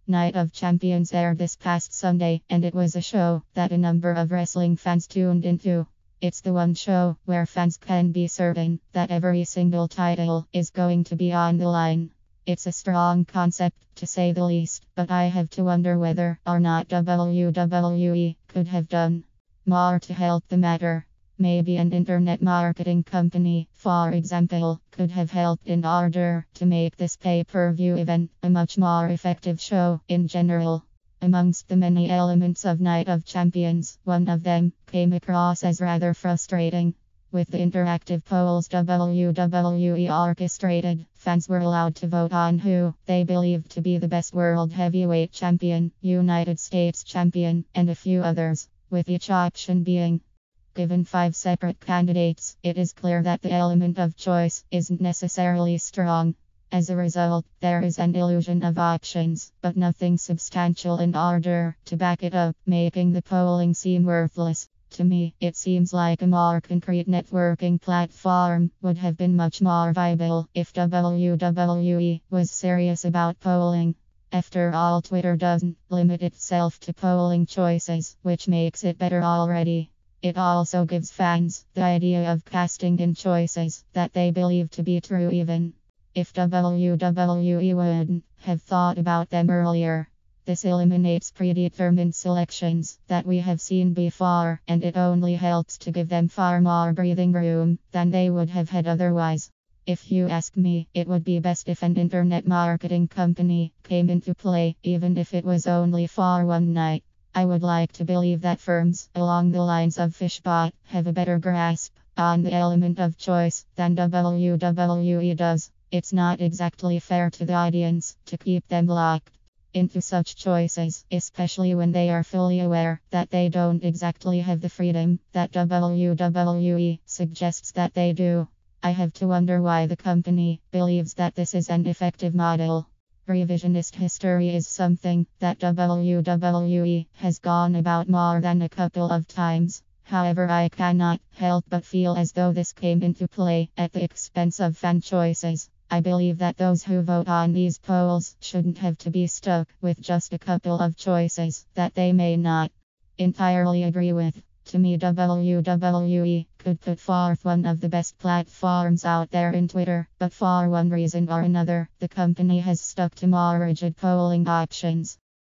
Night of Champions aired this past Sunday, and it was a show that a number of wrestling fans tuned into. It's the one show where fans can be certain that every single title is going to be on the line. It's a strong concept, to say the least, but I have to wonder whether or not WWE could have done more to help the matter. Maybe an internet marketing company, for example, could have helped in order to make this pay-per-view event a much more effective show in general. Amongst the many elements of Night of Champions, one of them came across as rather frustrating. With the interactive polls WWE orchestrated, fans were allowed to vote on who they believed to be the best World Heavyweight Champion, United States Champion, and a few others, with each option being given 5 separate candidates. It is clear that the element of choice isn't necessarily strong. As a result, there is an illusion of options, but nothing substantial in order to back it up, making the polling seem worthless. To me, it seems like a more concrete networking platform would have been much more viable if WWE was serious about polling. After all, Twitter doesn't limit itself to polling choices, which makes it better already. It also gives fans the idea of casting in choices that they believe to be true even if WWE wouldn't have thought about them earlier. This eliminates predetermined selections that we have seen before, and it only helps to give them far more breathing room than they would have had otherwise. If you ask me, it would be best if an internet marketing company came into play, even if it was only for one night. I would like to believe that firms along the lines of Fishbot have a better grasp on the element of choice than WWE does. It's not exactly fair to the audience to keep them locked into such choices, especially when they are fully aware that they don't exactly have the freedom that WWE suggests that they do. I have to wonder why the company believes that this is an effective model. Revisionist history is something that WWE has gone about more than a couple of times. However, I cannot help but feel as though this came into play at the expense of fan choices. I believe that those who vote on these polls shouldn't have to be stuck with just a couple of choices that they may not entirely agree with. To me, WWE could put forth one of the best platforms out there in Twitter, but for one reason or another, the company has stuck to more rigid polling options.